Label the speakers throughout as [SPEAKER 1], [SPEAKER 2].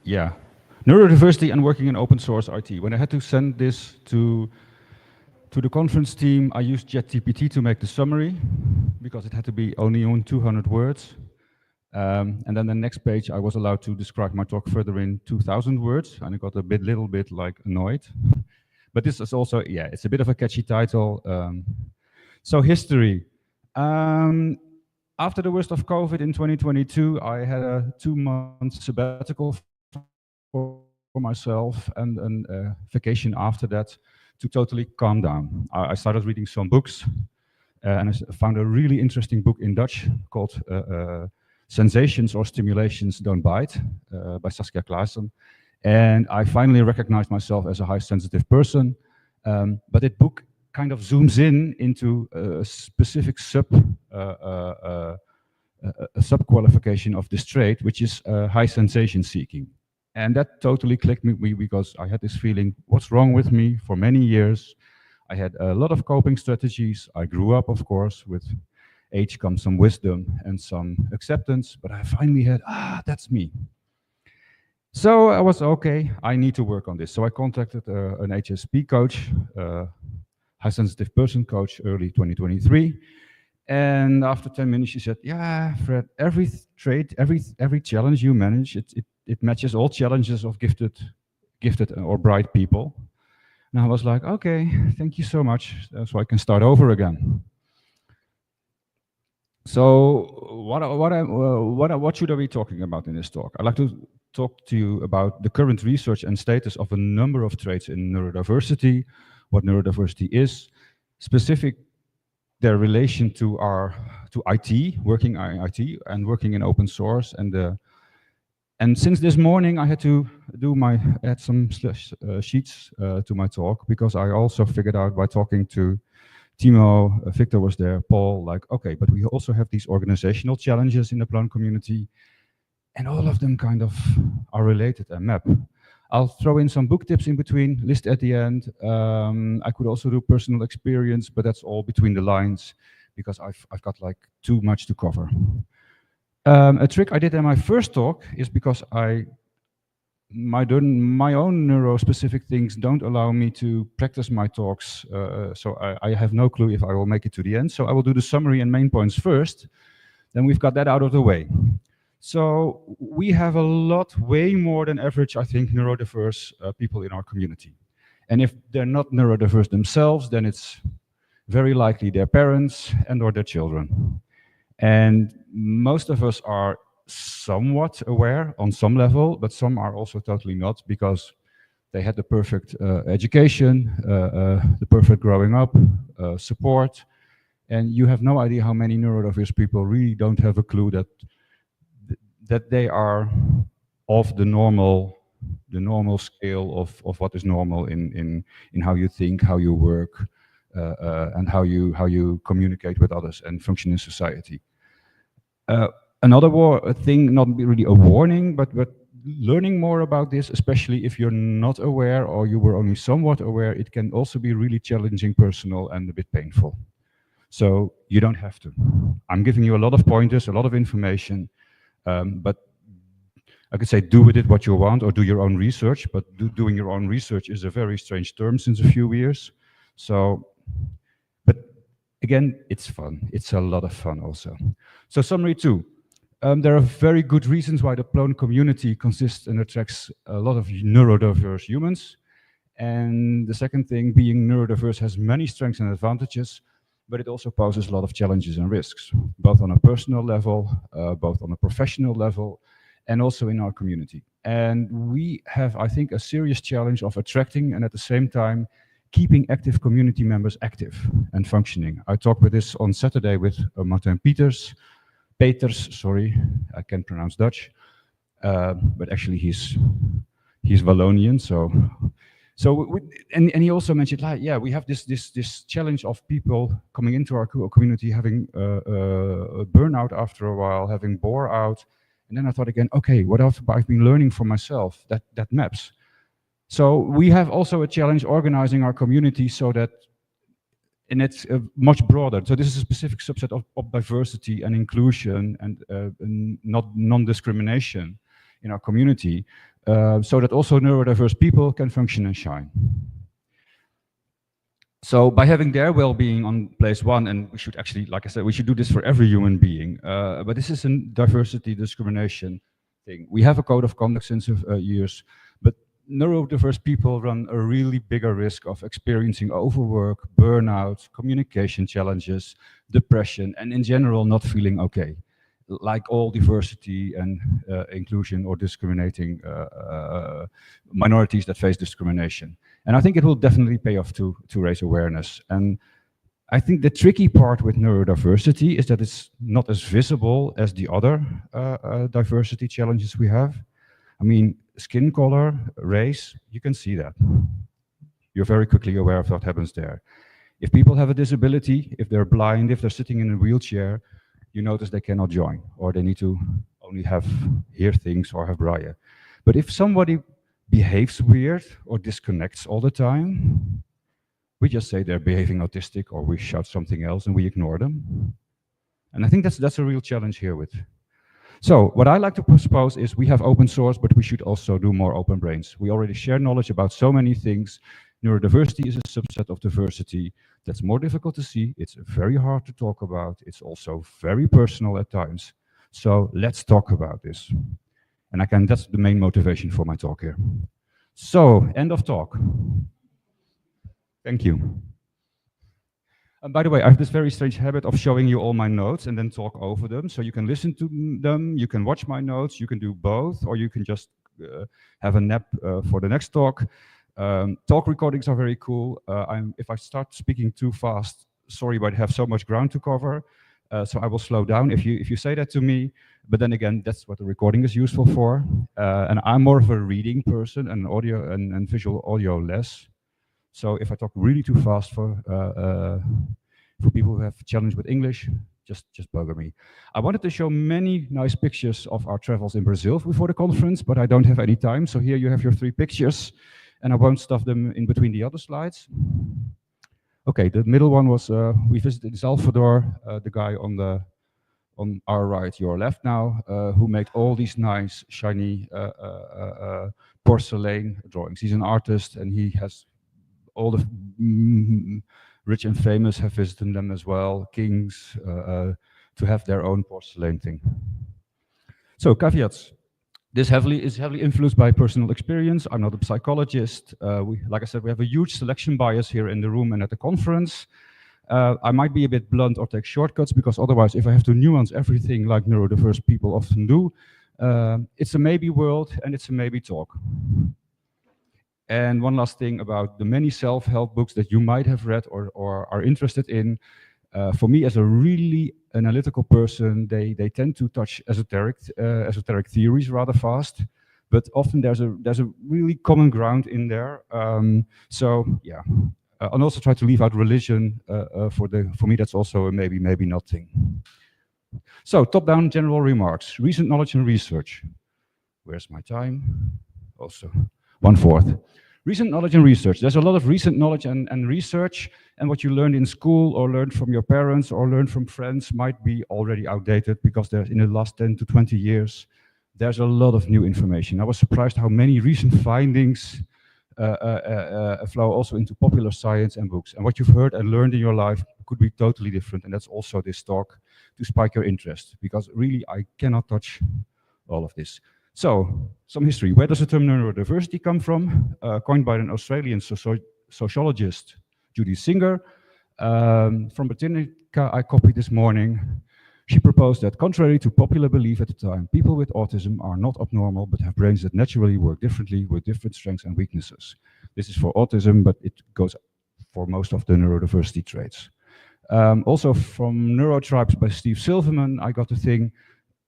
[SPEAKER 1] Yeah, neurodiversity and working in open source IT. When I had to send this to the conference team, I used ChatGPT to make the summary because it had to be only on 200 words. And then the next page, I was allowed to describe my talk further in 2,000 words, and I got a little bit like annoyed. But this is also, yeah, it's a bit of a catchy title. So history. Um, After the worst of COVID in 2022, I had a 2 month sabbatical for myself and a vacation after that to totally calm down. I started reading some books, and found a really interesting book in Dutch called Sensations or Stimulations Don't Bite by Saskia Klaassen. And I finally recognized myself as a high sensitive person. But that book kind of zooms in into a specific sub-qualification of this trait, which is high sensation seeking. And that totally clicked with me because I had this feeling, what's wrong with me for many years? I had a lot of coping strategies. I grew up, of course, with age comes some wisdom and some acceptance, but I finally had, that's me. So I was, okay, I need to work on this. So I contacted an HSP coach, high sensitive person coach, early 2023. And after 10 minutes, she said, yeah, Fred, every trait, every challenge you manage, it matches all challenges of gifted or bright people. And I was like, okay, thank you so much. So I can start over again. So what should I be talking about in this talk? I'd like to talk to you about the current research and status of a number of traits in neurodiversity, what neurodiversity is, specific their relation to IT, working in IT and working in open source. And since this morning, I had to add some sheets to my talk, because I also figured out by talking to Timo, Victor was there, Paul, like, okay, but we also have these organizational challenges in the Plone community, and all of them kind of are related and map. I'll throw in some book tips in between, list at the end. I could also do personal experience, but that's all between the lines, because I've got like too much to cover. A trick I did in my first talk is because my own neuro-specific things don't allow me to practice my talks, so I have no clue if I will make it to the end. So I will do the summary and main points first, then we've got that out of the way. So we have a lot, way more than average, I think, neurodiverse people in our community. And if they're not neurodiverse themselves, then it's very likely their parents and or their children. And most of us are somewhat aware on some level, but some are also totally not, because they had the perfect education, the perfect growing up, support, and you have no idea how many neurodiverse people really don't have a clue that they are of the normal scale of what is normal in how you think, how you work, and how you communicate with others and function in society. Another thing, not really a warning, but learning more about this, especially if you're not aware or you were only somewhat aware, it can also be really challenging, personal, and a bit painful. So you don't have to. I'm giving you a lot of pointers, a lot of information, but I could say do with it what you want or do your own research, but doing your own research is a very strange term since a few years. So, but again, it's fun. It's a lot of fun also. So summary 2. There are very good reasons why the Plone community consists and attracts a lot of neurodiverse humans. And the second thing, being neurodiverse has many strengths and advantages, but it also poses a lot of challenges and risks, both on a personal level, both on a professional level, and also in our community. And we have, I think, a serious challenge of attracting and at the same time keeping active community members active and functioning. I talked with this on Saturday with Martin Peters, sorry, I can't pronounce Dutch, but actually he's Wallonian, and he also mentioned, like, yeah, we have this challenge of people coming into our community having a burnout after a while, having bore out, and then I thought again, okay, what else I've been learning for myself that maps. So we have also a challenge organizing our community so that, and it's much broader. So this is a specific subset of diversity and inclusion and not non-discrimination in our community, so that also neurodiverse people can function and shine. So by having their well-being on place one, and we should actually, like I said, we should do this for every human being, but this is a diversity discrimination thing. We have a code of conduct since years, but neurodiverse people run a really bigger risk of experiencing overwork, burnout, communication challenges, depression, and in general not feeling okay, like all diversity and inclusion or discriminating minorities that face discrimination. And I think it will definitely pay off to raise awareness. And I think the tricky part with neurodiversity is that it's not as visible as the other diversity challenges we have. I mean, skin color, race, you can see that. You're very quickly aware of what happens there. If people have a disability, if they're blind, if they're sitting in a wheelchair, you notice they cannot join, or they need to only hear things or have braille. But if somebody behaves weird or disconnects all the time, we just say they're behaving autistic, or we shout something else and we ignore them. And I think that's a real challenge here with. So what I like to propose is we have open source, but we should also do more open brains. We already share knowledge about so many things. Neurodiversity is a subset of diversity that's more difficult to see. It's very hard to talk about. It's also very personal at times. So let's talk about this. And that's the main motivation for my talk here. So, end of talk. Thank you. And by the way, I have this very strange habit of showing you all my notes and then talk over them. So you can listen to them, you can watch my notes, you can do both, or you can just have a nap for the next talk. Talk recordings are very cool. If I start speaking too fast, sorry, but I have so much ground to cover. So I will slow down if you say that to me. But then again, that's what the recording is useful for. And I'm more of a reading person, and audio and visual audio less. So if I talk really too fast for people who have a challenge with English, just bugger me. I wanted to show many nice pictures of our travels in Brazil before the conference, but I don't have any time. So here you have your 3 pictures, and I won't stuff them in between the other slides. Okay, the middle one was we visited Salvador, the guy on our right, your left now, who made all these nice, shiny porcelain drawings. He's an artist, and he has all the rich and famous have visited them as well, kings, to have their own porcelain thing. So, caveats. This is heavily influenced by personal experience. I'm not a psychologist. Like I said, we have a huge selection bias here in the room and at the conference. I might be a bit blunt or take shortcuts, because otherwise, if I have to nuance everything like neurodiverse people often do, it's a maybe world and it's a maybe talk. And one last thing about the many self-help books that you might have read or are interested in. For me, as a really analytical person, they tend to touch esoteric theories rather fast, but often there's a really common ground in there. So yeah, and also try to leave out religion. For me, that's also a maybe not thing. So top-down general remarks, recent knowledge and research. Where's my time? Also 1/4. Recent knowledge and research. There's a lot of recent knowledge and research, and what you learned in school or learned from your parents or learned from friends might be already outdated, because there's in the last 10 to 20 years, there's a lot of new information. I was surprised how many recent findings flow also into popular science and books. And what you've heard and learned in your life could be totally different, and that's also this talk to spike your interest, because really I cannot touch all of this. So, some history. Where does the term neurodiversity come from? Coined by an Australian sociologist, Judy Singer. From Britannica, I copied this morning. She proposed that, contrary to popular belief at the time, people with autism are not abnormal, but have brains that naturally work differently with different strengths and weaknesses. This is for autism, but it goes for most of the neurodiversity traits. Also from Neurotribes by Steve Silverman, I got to think,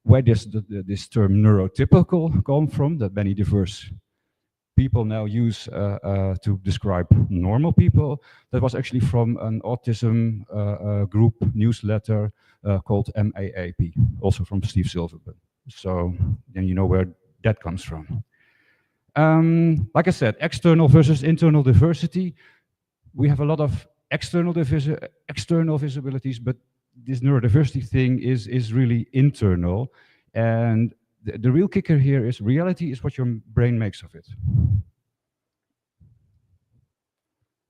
[SPEAKER 1] where does this term neurotypical come from, that many diverse people now use to describe normal people? That was actually from an autism group newsletter called MAAP, also from Steve Silverman. So then you know where that comes from. Like I said, external versus internal diversity. We have a lot of external visibilities, but this neurodiversity thing is really internal, and the real kicker here is reality is what your brain makes of it.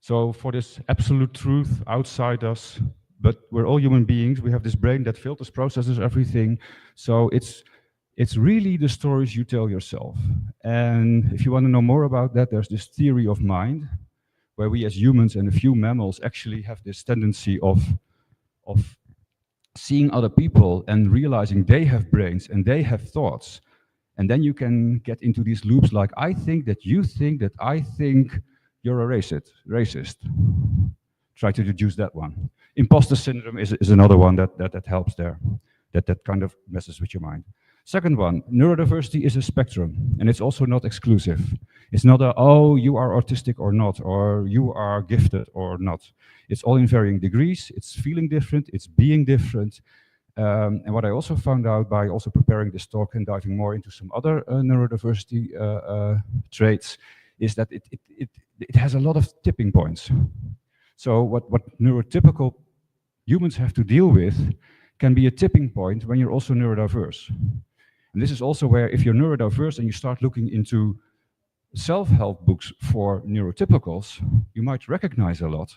[SPEAKER 1] So for this absolute truth outside us, but we're all human beings, we have this brain that filters, processes everything. So it's really the stories you tell yourself. And if you want to know more about that, there's this theory of mind, where we as humans and a few mammals actually have this tendency of seeing other people and realizing they have brains and they have thoughts. And then you can get into these loops like, I think that you think that I think you're a racist. Try to deduce that one. Imposter syndrome is another one that helps there, that kind of messes with your mind. Second one, neurodiversity is a spectrum, and it's also not exclusive. It's not a, oh, you are autistic or not, or you are gifted or not. It's all in varying degrees, it's feeling different, it's being different. And what I also found out by also preparing this talk and diving more into some other neurodiversity traits is that it has a lot of tipping points. So what neurotypical humans have to deal with can be a tipping point when you're also neurodiverse. And this is also where if you're neurodiverse and you start looking into self-help books for neurotypicals, you might recognize a lot,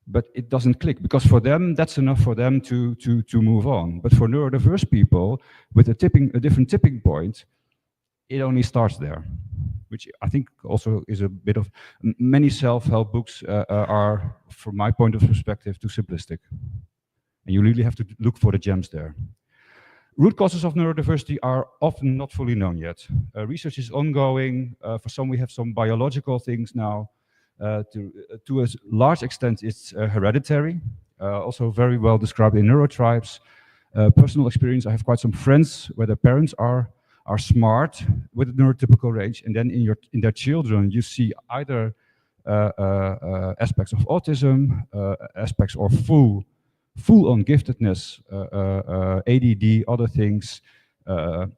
[SPEAKER 1] but it doesn't click because for them, that's enough for them to move on. But for neurodiverse people with a different tipping point, it only starts there, which I think also is a bit of, many self-help books are, from my point of perspective, too simplistic. And you really have to look for the gems there. Root causes of neurodiversity are often not fully known yet. Research is ongoing. For some, we have some biological things now. To a large extent, it's hereditary, also very well described in neurotypes. Personal experience, I have quite some friends where their parents are smart with a neurotypical range, and then in their children, you see either aspects of autism, aspects of full-on giftedness, ADD, other things.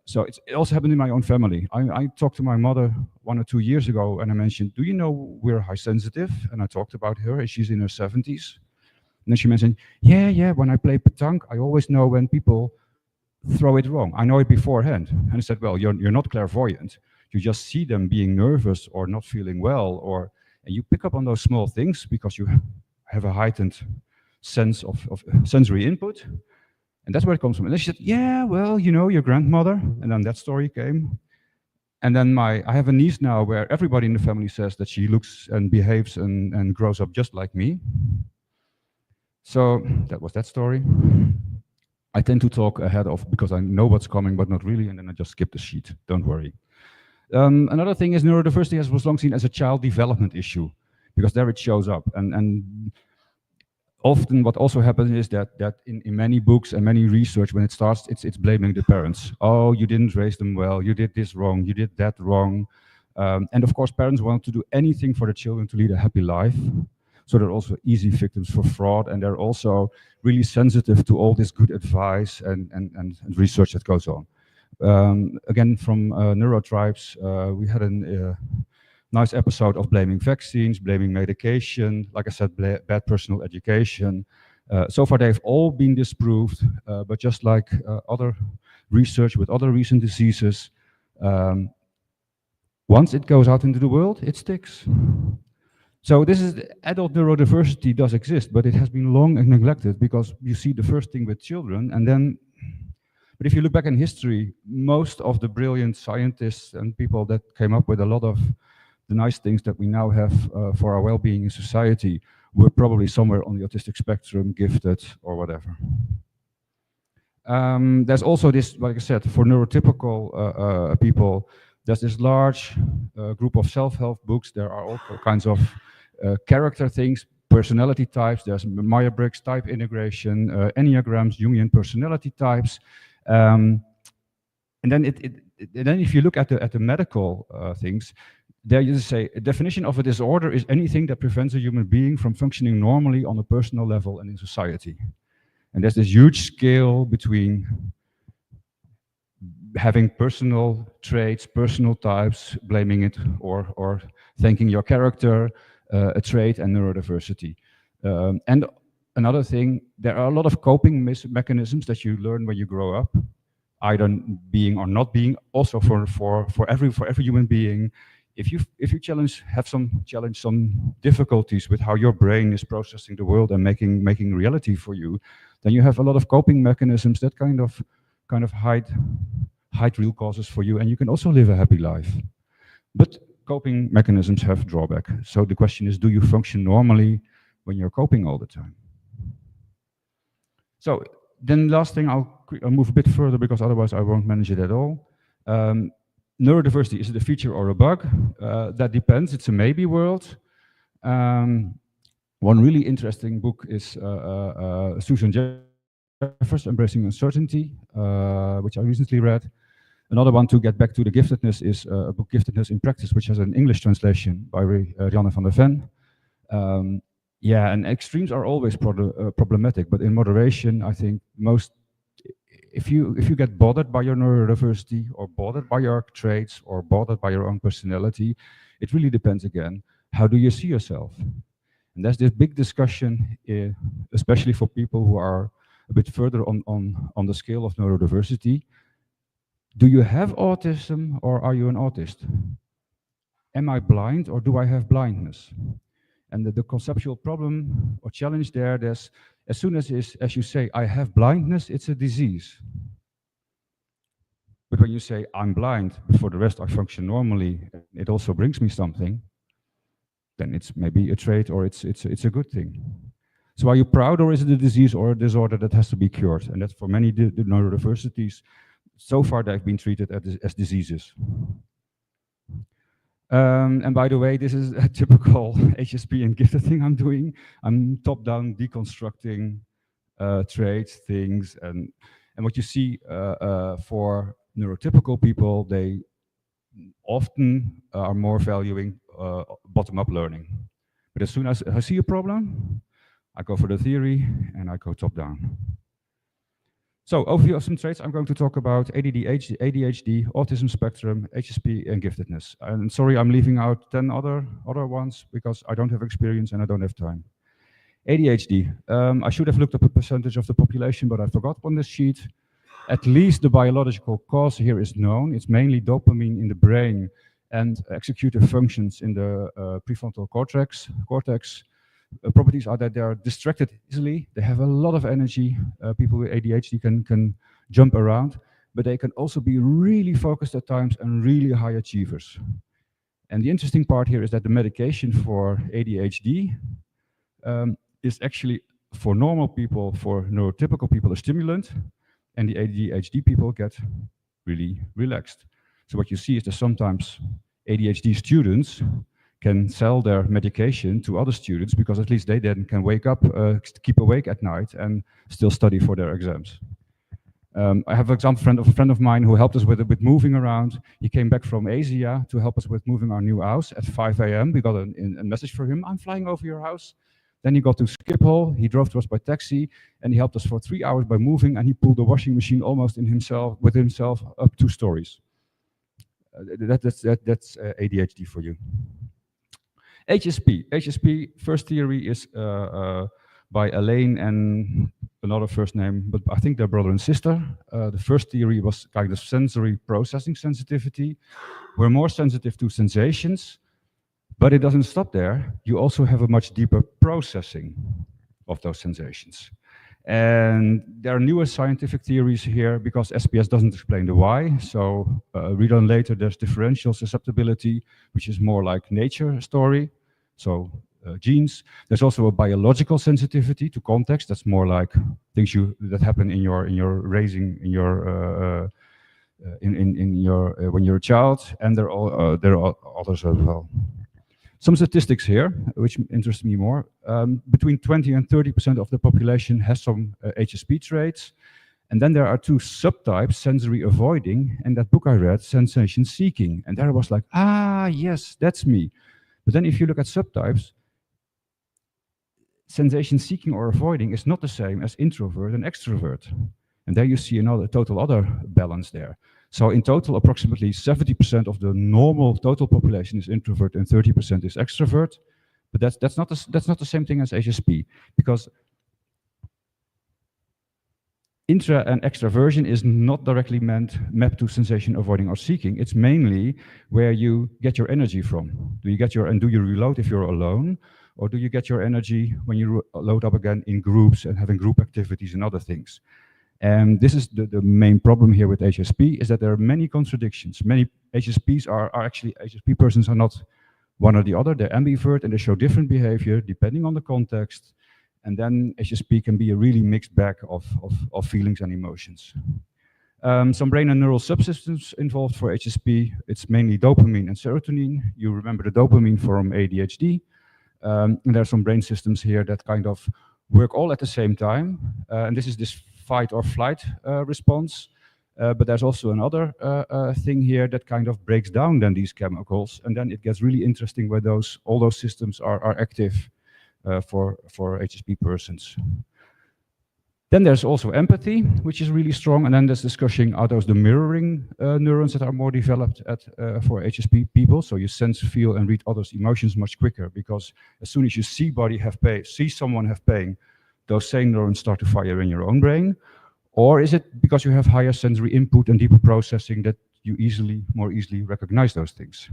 [SPEAKER 1] So it also happened in my own family. I talked to my mother 1 or 2 years ago and I mentioned, do you know we're high sensitive? And I talked about her and she's in her 70s. And then she mentioned, yeah, when I play petanque, I always know when people throw it wrong. I know it beforehand. And I said, well, you're not clairvoyant. You just see them being nervous or not feeling well, and you pick up on those small things because you have a heightened sense of sensory input. And that's where it comes from. And then she said, yeah, well, you know, your grandmother. And then that story came. And then I have a niece now where everybody in the family says that she looks and behaves and grows up just like me. So that was that story. I tend to talk ahead of because I know what's coming, but not really, and then I just skip the sheet. Don't worry. Another thing is neurodiversity was long seen as a child development issue because there it shows up. And often what also happens is that in many books and many research, when it starts, it's blaming the parents. Oh, you didn't raise them well, you did this wrong, you did that wrong. And of course, parents want to do anything for the children to lead a happy life. So they're also easy victims for fraud, and they're also really sensitive to all this good advice and research that goes on. Again, from Neurotribes, we had a nice episode of blaming vaccines, blaming medication, like I said, bad personal education. So far, they've all been disproved, but just like other research with other recent diseases, once it goes out into the world, it sticks. So this is, adult neurodiversity does exist, but it has been long and neglected because you see the first thing with children, and then, but if you look back in history, most of the brilliant scientists and people that came up with a lot of the nice things that we now have for our well-being in society were probably somewhere on the autistic spectrum, gifted, or whatever. There's also this, like I said, for neurotypical people, there's this large group of self-help books. There are all kinds of character things, personality types. There's Myers-Briggs type integration, Enneagrams, Jungian personality types. And then if you look at the medical things, there you say a definition of a disorder is anything that prevents a human being from functioning normally on a personal level and in society. And there's this huge scale between having personal traits, personal types, blaming it or thanking your character, a trait, and neurodiversity. And another thing, there are a lot of coping mechanisms that you learn when you grow up. either being or not being. Also for every human being, if you have some difficulties with how your brain is processing the world and making reality for you, then you have a lot of coping mechanisms that kind of hide real causes for you, and you can also live a happy life. But coping mechanisms have drawback. So the question is, do you function normally when you're coping all the time? So then last thing, I'll move a bit further because otherwise I won't manage it at all. Neurodiversity, is it a feature or a bug? That depends. It's a maybe world. One really interesting book is Susan Jeffers, Embracing Uncertainty, which I recently read. Another one, to get back to the giftedness, is a book, Giftedness in Practice, which has an English translation by Rianne van der Ven. Yeah, and extremes are always problematic, but in moderation, I think if you get bothered by your neurodiversity, or bothered by your traits, or bothered by your own personality, it really depends again, how do you see yourself? And there's this big discussion, especially for people who are a bit further on the scale of neurodiversity. Do you have autism, or are you an autist? Am I blind, or do I have blindness? And the conceptual problem or challenge there's, as soon as you say, I have blindness, it's a disease. But when you say, I'm blind, but for the rest I function normally, it also brings me something, then it's maybe a trait, or it's a good thing. So are you proud, or is it a disease or a disorder that has to be cured? And that's for many neurodiversities. So far, they've been treated as diseases. And by the way, this is a typical HSP and gifted thing I'm doing. I'm top-down deconstructing traits, things, and what you see for neurotypical people, they often are more valuing bottom-up learning. But as soon as I see a problem, I go for the theory and I go top-down. So, overview of some traits. I'm going to talk about ADD, ADHD, autism spectrum, HSP, and giftedness. And sorry, I'm leaving out 10 other ones because I don't have experience and I don't have time. ADHD. I should have looked up a percentage of the population, but I forgot on this sheet. At least the biological cause here is known. It's mainly dopamine in the brain and executive functions in the prefrontal cortex. Properties are that they are distracted easily, they have a lot of energy. People with ADHD can jump around, but they can also be really focused at times and really high achievers. And the interesting part here is that the medication for ADHD is actually, for normal people, for neurotypical people, a stimulant, and the ADHD people get really relaxed. So what you see is that sometimes ADHD students can sell their medication to other students because at least they then can wake up, keep awake at night and still study for their exams. I have an example of a friend of mine who helped us with moving around. He came back from Asia to help us with moving our new house at 5 a.m. We got a message for him, I'm flying over your house. Then he got to Schiphol, he drove to us by taxi, and he helped us for 3 hours by moving, and he pulled the washing machine almost with himself up 2 stories. That's ADHD for you. HSP, first theory is by Elaine and another first name, but I think they're brother and sister. The first theory was kind of sensory processing sensitivity. We're more sensitive to sensations, but it doesn't stop there. You also have a much deeper processing of those sensations. And there are newer scientific theories here because SPS doesn't explain the why. So read on later, there's differential susceptibility, which is more like nature story. So genes. There's also a biological sensitivity to context. That's more like things that happen in your raising, in your when you're a child. And there are others as well. Some statistics here, which interest me more. Between 20 and 30% of the population has some HSP traits. And then there are 2 subtypes, sensory avoiding, and that book I read, sensation seeking. And there I was like, yes, that's me. But then if you look at subtypes, sensation seeking or avoiding is not the same as introvert and extrovert. And there you see another total other balance there. So in total, approximately 70% of the normal total population is introvert and 30% is extrovert. But that's not the same thing as HSP, because Intra and extraversion is not directly mapped to sensation avoiding or seeking. It's mainly where you get your energy from. Do you reload if you're alone, or do you get your energy when you load up again in groups and having group activities and other things? And this is the main problem here with HSP, is that there are many contradictions. Many HSPs are actually, HSP persons are not one or the other, they're ambivert and they show different behavior depending on the context. And then HSP can be a really mixed bag of feelings and emotions. Some brain and neural subsystems involved for HSP, it's mainly dopamine and serotonin. You remember the dopamine from ADHD. And there are some brain systems here that kind of work all at the same time. And this is this fight or flight response. But there's also another thing here that kind of breaks down then these chemicals. And then it gets really interesting where all those systems are active for HSP persons. Then there's also empathy, which is really strong. And then there's discussion, are those the mirroring neurons that are more developed for HSP people? So you sense, feel, and read others' emotions much quicker, because as soon as you see someone have pain, those same neurons start to fire in your own brain. Or is it because you have higher sensory input and deeper processing that you more easily recognize those things?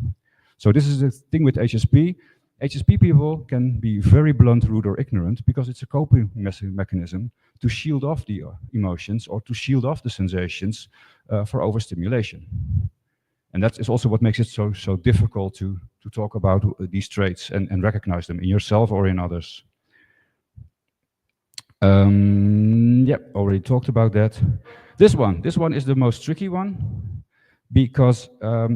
[SPEAKER 1] So this is the thing with HSP. HSP people can be very blunt, rude, or ignorant because it's a coping mechanism to shield off the emotions or to shield off the sensations for overstimulation. And that is also what makes it so difficult to talk about these traits and recognize them in yourself or in others. Yep, already talked about that. This one is the most tricky one, because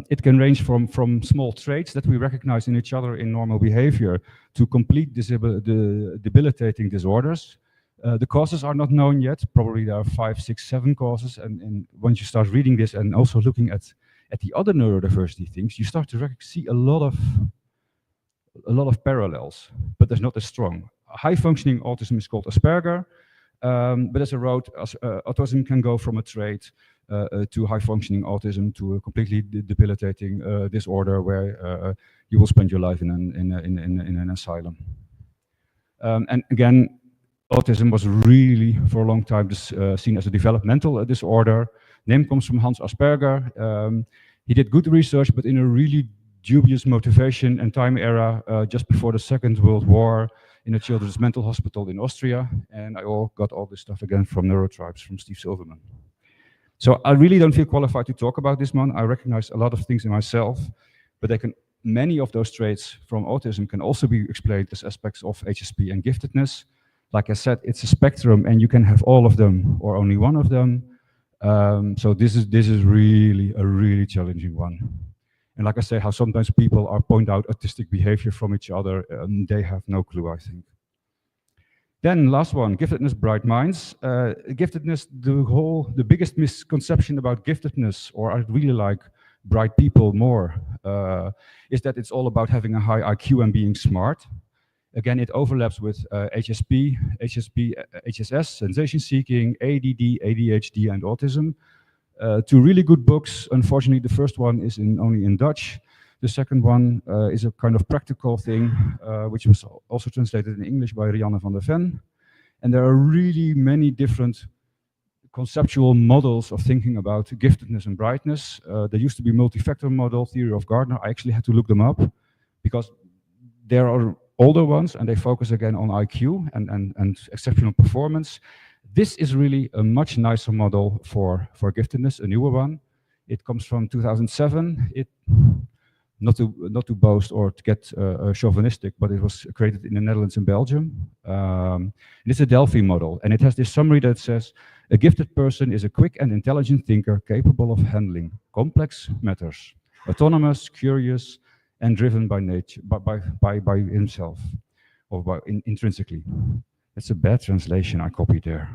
[SPEAKER 1] it can range from small traits that we recognize in each other in normal behavior to complete debilitating disorders. The causes are not known yet. Probably there are 5, 6, 7 causes. And once you start reading this and also looking at the other neurodiversity things, you start to see a lot of parallels, but there's not as strong. High functioning autism is called Asperger, but as a road, autism can go from a trait to high functioning autism to a completely debilitating disorder where you will spend your life in an asylum. And again, autism was really for a long time seen as a developmental disorder. Name comes from Hans Asperger. He did good research, but in a really dubious motivation and time era just before the Second World War in a children's mental hospital in Austria. And I got all this stuff again from Neurotribes, from Steve Silverman. So I really don't feel qualified to talk about this one. I recognize a lot of things in myself, but many of those traits from autism can also be explained as aspects of HSP and giftedness. Like I said, it's a spectrum and you can have all of them or only one of them. So this is really a really challenging one. And like I say, how sometimes people point out autistic behavior from each other, they have no clue, I think. Then last one, giftedness, bright minds. Giftedness, the biggest misconception about giftedness, or I really like bright people more, is that it's all about having a high IQ and being smart. Again, it overlaps with HSP, HSS, sensation seeking, ADD, ADHD, and autism. 2 really good books. Unfortunately, the first one is only in Dutch. The second one is a kind of practical thing, which was also translated in English by Rianne van der Ven. And there are really many different conceptual models of thinking about giftedness and brightness. There used to be multi-factor model, theory of Gardner. I actually had to look them up because there are older ones and they focus again on IQ and exceptional performance. This is really a much nicer model for giftedness, a newer one. It comes from 2007. Not to boast or to get chauvinistic, but it was created in the Netherlands and Belgium. It's a Delphi model, and it has this summary that says, a gifted person is a quick and intelligent thinker capable of handling complex matters, autonomous, curious, and driven by nature, by himself, or intrinsically. That's a bad translation I copied there.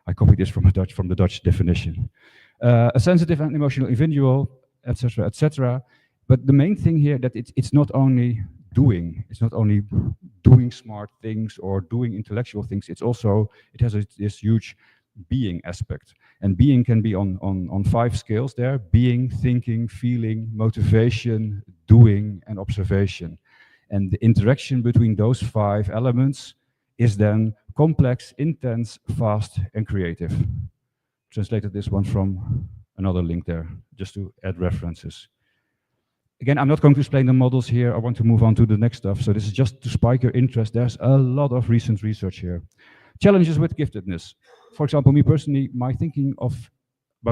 [SPEAKER 1] I copied this from the Dutch definition. A sensitive and emotional individual, etc., etc. But the main thing here that it's not only doing smart things or doing intellectual things. It has this huge being aspect, and being can be on 5 scales there: being, thinking, feeling, motivation, doing, and observation. And the interaction between those 5 elements is then complex, intense, fast, and creative. translated this one from another link there, just to add references. Again, I'm not going to explain the models here. I want to move on to the next stuff. So this is just to spike your interest. There's a lot of recent research here. Challenges with giftedness. For example, me personally, my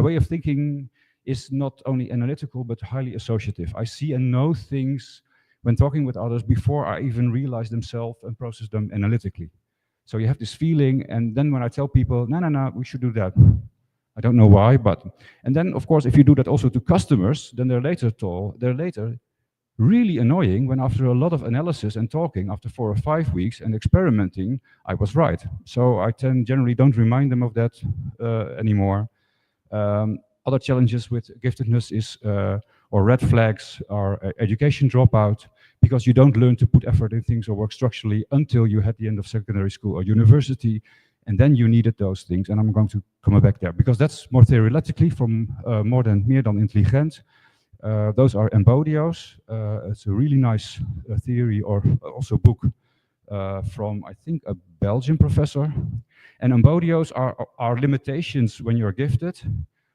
[SPEAKER 1] way of thinking is not only analytical, but highly associative. I see and know things when talking with others before I even realize themselves and process them analytically. So you have this feeling, and then when I tell people, no, we should do that. I don't know why, and then of course, if you do that also to customers, then they're later really annoying when after a lot of analysis and talking, after 4 or 5 weeks and experimenting, I was right. So I generally don't remind them of that anymore. Other challenges with giftedness is, or red flags, are education dropout, because you don't learn to put effort in things or work structurally until you had the end of secondary school or university, and then you needed those things, and I'm going to come back there, because that's more theoretically from meer dan intelligent. Those are embodios. It's a really nice theory, or also book from, I think, a Belgian professor. And embodios are limitations when you're gifted,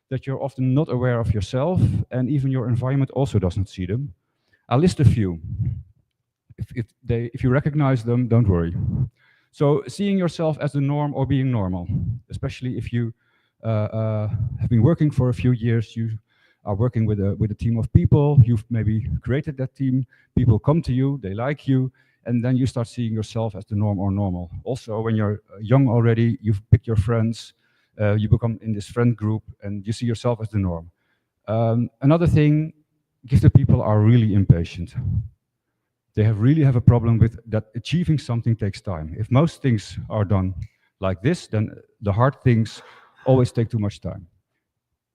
[SPEAKER 1] that you're often not aware of yourself, and even your environment also doesn't see them. I'll list a few. If you recognize them, don't worry. So seeing yourself as the norm or being normal, especially if you have been working for a few years, you are working with a team of people, you've maybe created that team, people come to you, they like you, and then you start seeing yourself as the norm or normal. Also, when you're young already, you've picked your friends, you become in this friend group, and you see yourself as the norm. Another thing, gifted people are really impatient. They really have a problem with that achieving something takes time. If most things are done like this, then the hard things always take too much time.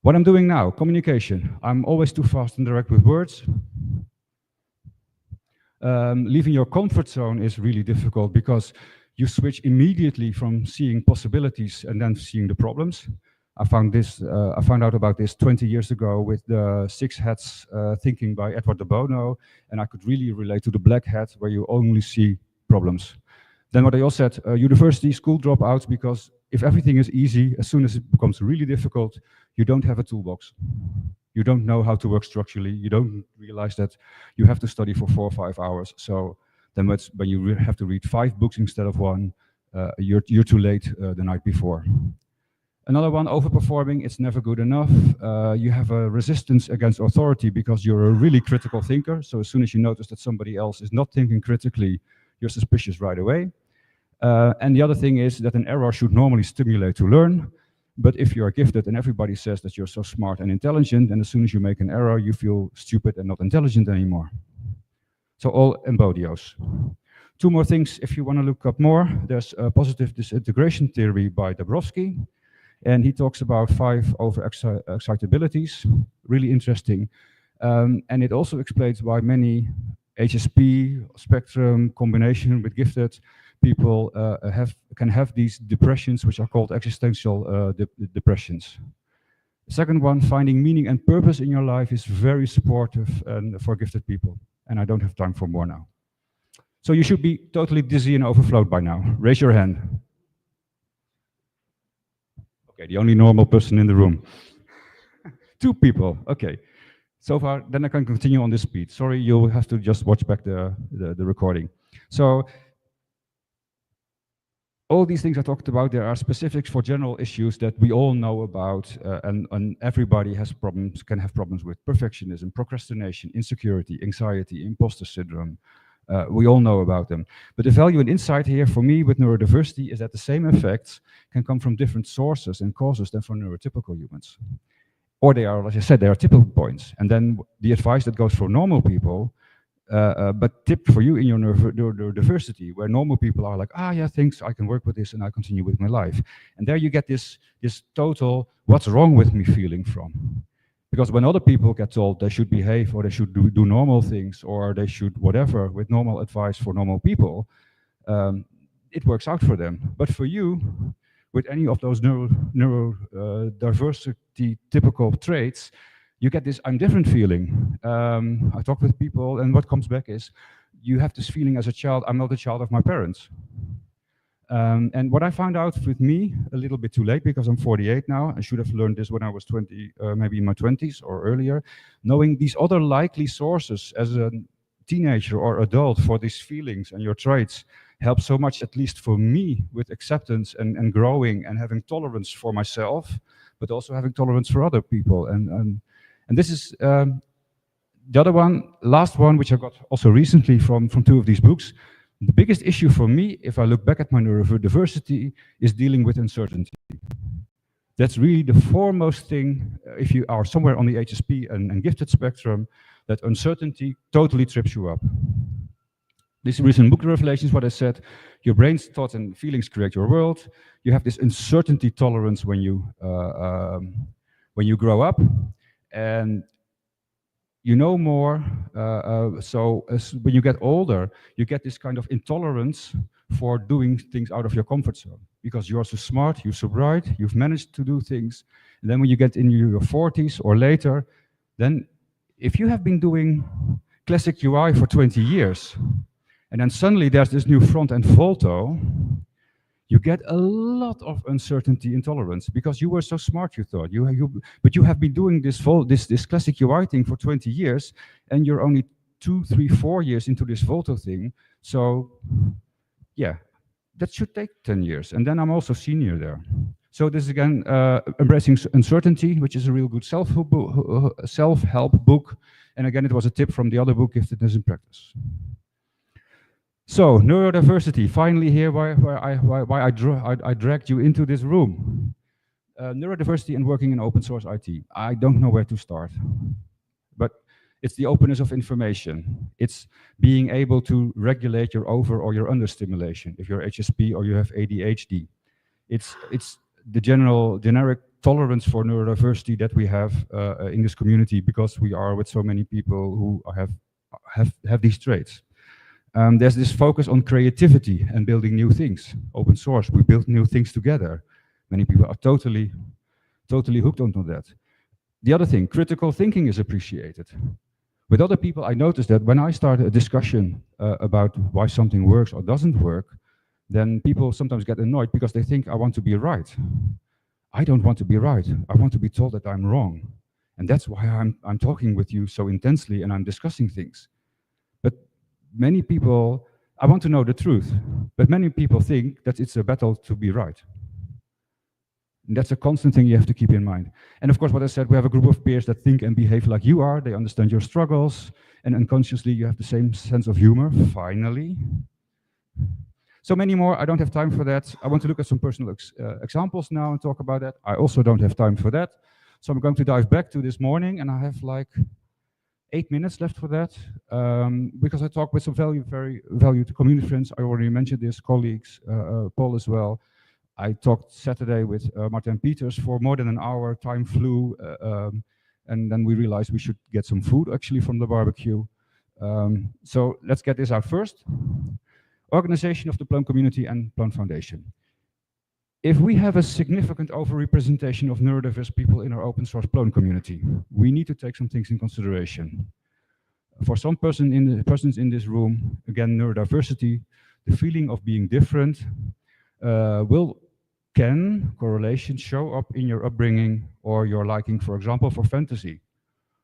[SPEAKER 1] What I'm doing now, communication. I'm always too fast and direct with words. Leaving your comfort zone is really difficult, because you switch immediately from seeing possibilities and then seeing the problems. I found out about this 20 years ago with the 6 hats thinking by Edward de Bono, and I could really relate to the black hat, where you only see problems. Then what they all said, university, school dropouts, because if everything is easy, as soon as it becomes really difficult, you don't have a toolbox. You don't know how to work structurally. You don't realize that you have to study for 4 or 5 hours. So then when you have to read 5 books instead of 1, you're too late the night before. Another one, overperforming, it's never good enough. You have a resistance against authority because you're a really critical thinker. So as soon as you notice that somebody else is not thinking critically, you're suspicious right away. And the other thing is that an error should normally stimulate to learn. But if you are gifted and everybody says that you're so smart and intelligent, and as soon as you make an error, you feel stupid and not intelligent anymore. So all embodios. 2 more things if you want to look up more. There's a positive disintegration theory by Dabrowski. And he talks about 5 over-excitabilities, really interesting. And it also explains why many HSP, spectrum, combination with gifted people can have these depressions, which are called existential depressions. The second one, finding meaning and purpose in your life, is very supportive and for gifted people. And I don't have time for more now. So you should be totally dizzy and overflowed by now. Raise your hand. Okay, the only normal person in the room. 2 people, okay. So far, then I can continue on this speed. Sorry, you'll have to just watch back the recording. So, all these things I talked about, there are specifics for general issues that we all know about, and everybody has problems, can have problems with perfectionism, procrastination, insecurity, anxiety, imposter syndrome. We all know about them. But the value and insight here for me with neurodiversity is that the same effects can come from different sources and causes than for neurotypical humans. Or they are, as I said, they are tipping points. And then the advice that goes for normal people, but tipped for you in your neurodiversity, where normal people are like, yeah, thanks, I can work with this and I continue with my life. And there you get this total, what's wrong with me feeling from. Because when other people get told they should behave or they should do normal things or they should whatever with normal advice for normal people, it works out for them. But for you, with any of those neurodiversity typical traits, you get this I'm different feeling. I talk with people and what comes back is, you have this feeling as a child, I'm not the child of my parents. And what I found out with me, a little bit too late because I'm 48 now, I should have learned this when I was 20, maybe in my 20s or earlier, knowing these other likely sources as a teenager or adult for these feelings and your traits helps so much, at least for me, with acceptance and growing and having tolerance for myself, but also having tolerance for other people. And this is the other one, last one, which I got also recently from two of these books. The biggest issue for me, if I look back at my neurodiversity, is dealing with uncertainty. That's really the foremost thing, if you are somewhere on the HSP and gifted spectrum, that uncertainty totally trips you up. This recent book revelation is what I said. Your brain's thoughts and feelings create your world. You have this uncertainty tolerance when you grow up, and you know more. So when you get older, you get this kind of intolerance for doing things out of your comfort zone, because you're so smart, you're so bright, you've managed to do things. And then when you get in your 40s or later, then if you have been doing classic UI for 20 years, and then suddenly there's this new front-end Volto, you get a lot of uncertainty intolerance because you were so smart, you thought. But you have been doing this classic UI thing for 20 years, and you're only 2, 3, 4 years into this Volto thing. So yeah, that should take 10 years. And then I'm also senior there. So this is again, Embracing Uncertainty, which is a real good self-help book. And again, it was a tip from the other book, Giftedness in Practice. So, neurodiversity, finally here, why I dragged you into this room. Neurodiversity and working in open source IT. I don't know where to start. But it's the openness of information. It's being able to regulate your over or your understimulation, if you're HSP or you have ADHD. It's the generic tolerance for neurodiversity that we have in this community, because we are with so many people who have these traits. There's this focus on creativity and building new things. Open source, we build new things together. Many people are totally hooked onto that. The other thing, critical thinking is appreciated. With other people, I noticed that when I start a discussion about why something works or doesn't work, then people sometimes get annoyed because they think I want to be right. I don't want to be right. I want to be told that I'm wrong. And that's why I'm talking with you so intensely and I'm discussing things. But many people, I want to know the truth, but many people think that it's a battle to be right. And that's a constant thing you have to keep in mind. And of course, what I said, we have a group of peers that think and behave like you are. They understand your struggles, and unconsciously you have the same sense of humor, finally. So many more, I don't have time for that. I want to look at some personal examples now and talk about that. I also don't have time for that. So I'm going to dive back to this morning, and I have like 8 minutes left for that, because I talked with some very valued community friends. I already mentioned this, colleagues, Paul as well. I talked Saturday with Martin Peters for more than an hour. Time flew, and then we realized we should get some food actually from the barbecue. So let's get this out first. Organization of the Plone community and Plone Foundation. If we have a significant overrepresentation of neurodiverse people in our open source Plone community, we need to take some things in consideration. For some persons in this room, again, neurodiversity, the feeling of being different can correlations show up in your upbringing or your liking, for example, for fantasy,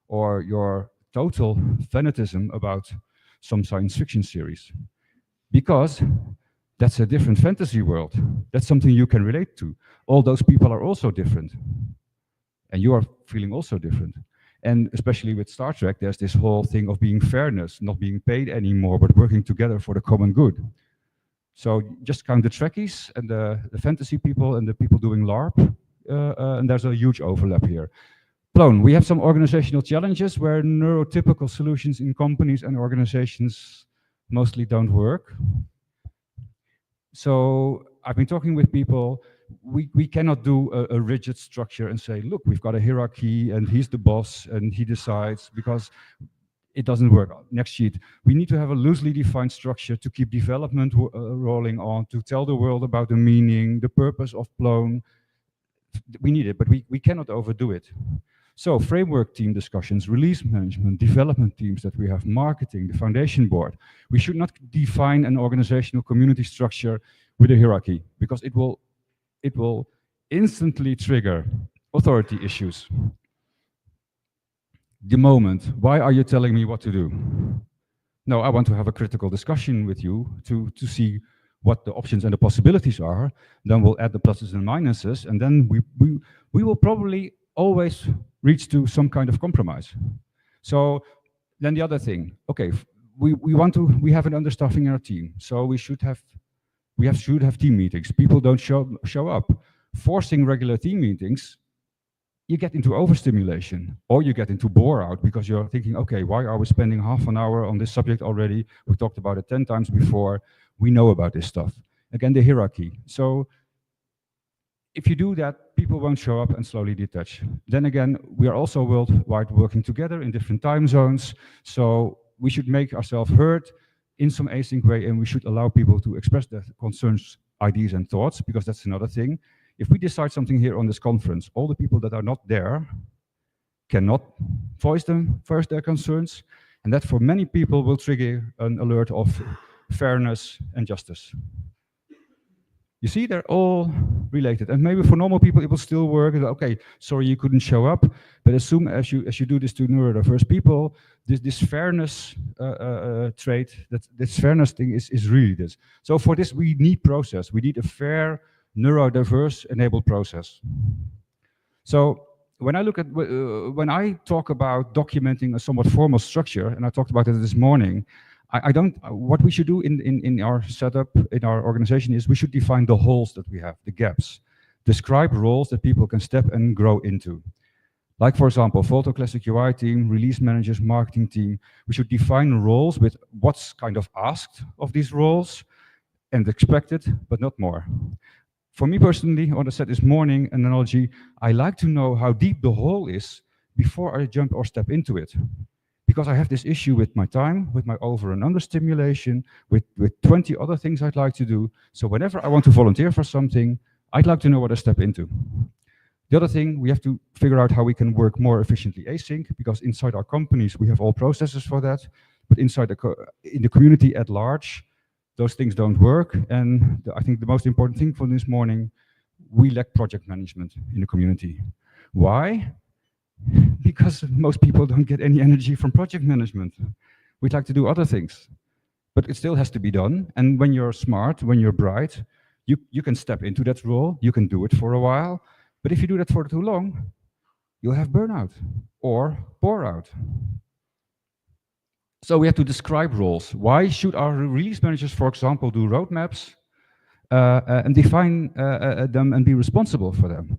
[SPEAKER 1] or your total fanatism about some science fiction series. Because that's a different fantasy world. That's something you can relate to. All those people are also different. And you are feeling also different. And especially with Star Trek, there's this whole thing of being fairness, not being paid anymore, but working together for the common good. So just count the Trekkies and the fantasy people and the people doing LARP, and there's a huge overlap here. Plone, we have some organizational challenges where neurotypical solutions in companies and organizations mostly don't work. So I've been talking with people, we cannot do a rigid structure and say, look, we've got a hierarchy and he's the boss and he decides, because it doesn't work. Next sheet. We need to have a loosely defined structure to keep development rolling on, to tell the world about the meaning, the purpose of Plone. We need it, but we cannot overdo it. So framework team discussions, release management, development teams that we have, marketing, the foundation board. We should not define an organizational community structure with a hierarchy, because it will instantly trigger authority issues. The moment, why are you telling me what to do? No, I want to have a critical discussion with you to see what the options and the possibilities are. Then we'll add the pluses and minuses, and then we will probably always reach to some kind of compromise. So then the other thing, okay, we have an understaffing in our team, so we should have team meetings. People don't show up. Forcing regular team meetings, you get into overstimulation, or you get into bore out, because you're thinking, okay, why are we spending half an hour on this subject already? We talked about it 10 times before. We know about this stuff. Again, the hierarchy. So if you do that, people won't show up and slowly detach. Then again, we are also worldwide working together in different time zones. So we should make ourselves heard in some async way, and we should allow people to express their concerns, ideas, and thoughts, because that's another thing. If we decide something here on this conference, all the people that are not there cannot voice their concerns, and that for many people will trigger an alert of fairness and justice. You see, they're all related, and maybe for normal people it will still work. Okay, sorry you couldn't show up, but as soon as you do this to neurodiverse people, this fairness trait, this fairness thing is really this. So for this we need process. We need a fair, neurodiverse enabled process. So when I look at when I talk about documenting a somewhat formal structure, and I talked about it this morning, I don't. What we should do in our setup, in our organization, is we should define the holes that we have, the gaps. Describe roles that people can step and grow into. Like, for example, Photo Classic UI team, release managers, marketing team. We should define roles with what's kind of asked of these roles and expected, but not more. For me personally, on the set this morning, an analogy, I like to know how deep the hole is before I jump or step into it. Because I have this issue with my time, with my over and under stimulation, with 20 other things I'd like to do. So whenever I want to volunteer for something, I'd like to know what I step into. The other thing, we have to figure out how we can work more efficiently async, because inside our companies, we have all processes for that. But inside in the community at large, those things don't work. And I think the most important thing for this morning, we lack project management in the community. Why? Because most people don't get any energy from project management. We'd like to do other things, but it still has to be done. And when you're smart, when you're bright, you can step into that role, you can do it for a while. But if you do that for too long, you'll have burnout or bore out. So we have to describe roles. Why should our release managers, for example, do roadmaps and define them and be responsible for them?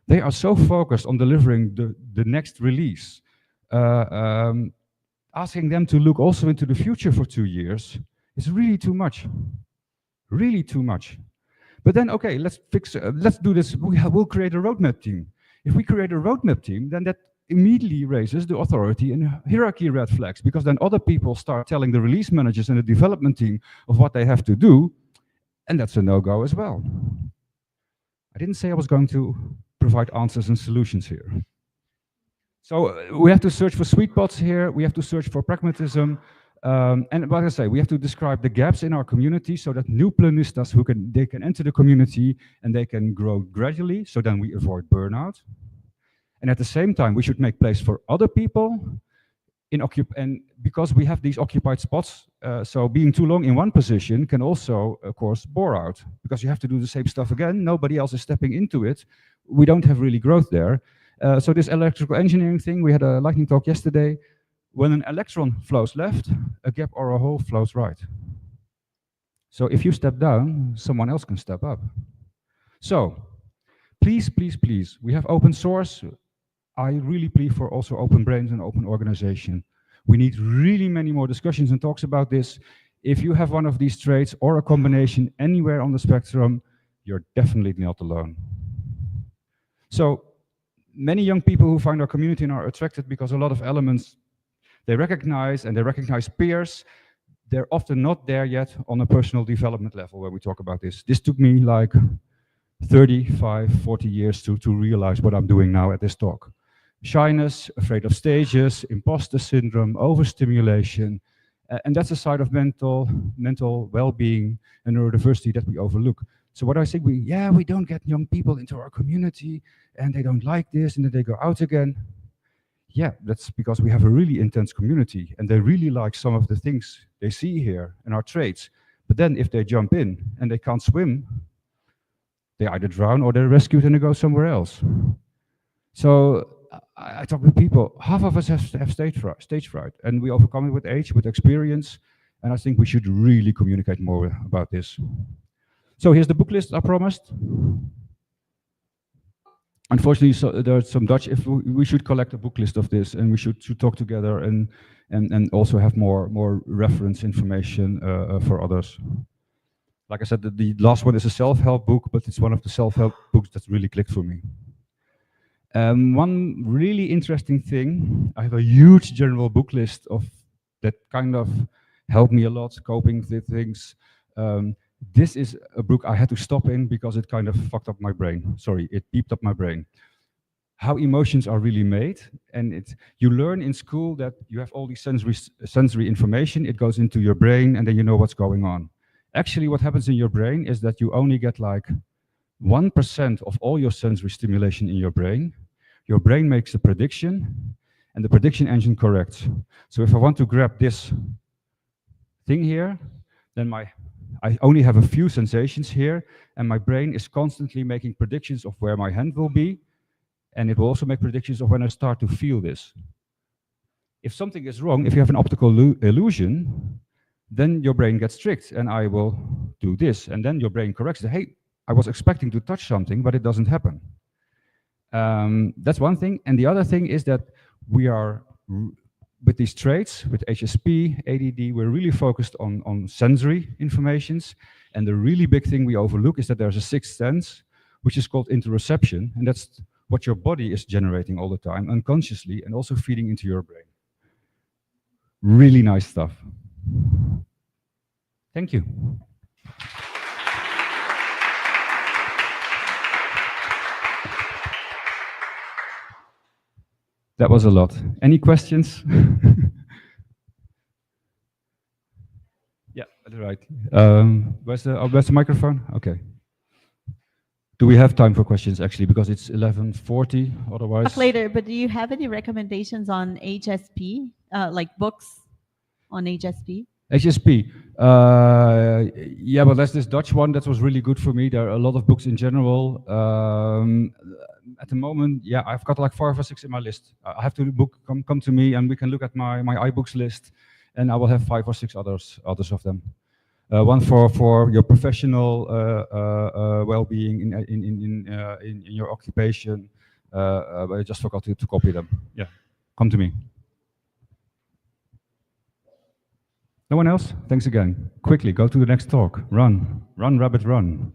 [SPEAKER 1] They are so focused on delivering the next release. Asking them to look also into the future for 2 years is really too much. Really too much. But then, okay, let's do this. We'll create a roadmap team. If we create a roadmap team, then that immediately raises the authority and hierarchy red flags, because then other people start telling the release managers and the development team of what they have to do, and that's a no-go as well. I didn't say I was going to provide answers and solutions here. So we have to search for sweet spots here. We have to search for pragmatism. And like I say, we have to describe the gaps in our community so that new planistas they can enter the community and they can grow gradually, so then we avoid burnout. And at the same time, we should make place for other people and because we have these occupied spots, so being too long in one position can also, of course, bore out, because you have to do the same stuff again. Nobody else is stepping into it. We don't have really growth there. So this electrical engineering thing, we had a lightning talk yesterday. When an electron flows left, a gap or a hole flows right. So if you step down, someone else can step up. So please, please, please, we have open source. I really plead for also open brains and open organization. We need really many more discussions and talks about this. If you have one of these traits or a combination anywhere on the spectrum, you're definitely not alone. So many young people who find our community and are attracted because a lot of elements they recognize, and they recognize peers. They're often not there yet on a personal development level where we talk about this. This took me like 35, 40 years to realize what I'm doing now at this talk. Shyness, afraid of stages, imposter syndrome, overstimulation, And that's a side of mental well-being and neurodiversity that we overlook. So what I think, we don't get young people into our community, and they don't like this, and then they go out again. Yeah, that's because we have a really intense community, and they really like some of the things they see here and our traits. But then if they jump in and they can't swim, they either drown or they're rescued and they go somewhere else. So I talk with people, half of us have stage fright, and we overcome it with age, with experience, and I think we should really communicate more about this. So here's the book list I promised. Unfortunately, there's some Dutch. If we should collect a book list of this, and we should talk together and also have more reference information for others. Like I said, the last one is a self-help book, but it's one of the self-help books that really clicked for me. One really interesting thing, I have a huge general book list of that kind of helped me a lot coping with things. This is a book I had to stop in because it kind of fucked up my brain. Sorry, it beeped up my brain. How emotions are really made, and you learn in school that you have all these sensory information, it goes into your brain, and then you know what's going on. Actually, what happens in your brain is that you only get like 1% of all your sensory stimulation in your brain. Your brain makes a prediction, and the prediction engine corrects. So if I want to grab this thing here, then I only have a few sensations here, and my brain is constantly making predictions of where my hand will be, and it will also make predictions of when I start to feel this. If something is wrong, if you have an optical illusion, then your brain gets tricked, and I will do this, and then your brain corrects it. Hey, I was expecting to touch something, but it doesn't happen. That's one thing, and the other thing is that we are, with these traits, with HSP, ADD, we're really focused on sensory informations, and the really big thing we overlook is that there's a sixth sense, which is called interoception, and that's what your body is generating all the time, unconsciously, and also feeding into your brain. Really nice stuff. Thank you. That was a lot. Any questions? Yeah, right. Where's the microphone? Okay. Do we have time for questions, actually, because it's 11:40, otherwise...
[SPEAKER 2] Talk later, but do you have any recommendations on HSP, like books on HSP?
[SPEAKER 1] HSP. Yeah, but there's this Dutch one that was really good for me. There are a lot of books in general. At the moment, yeah, I've got like 5 or 6 in my list. I have to book, come to me, and we can look at my iBooks list, and I will have 5 or 6 others of them. One for your professional well-being in your occupation. But I just forgot to copy them. Yeah, come to me. No one else? Thanks again. Quickly, go to the next talk. Run, rabbit, run.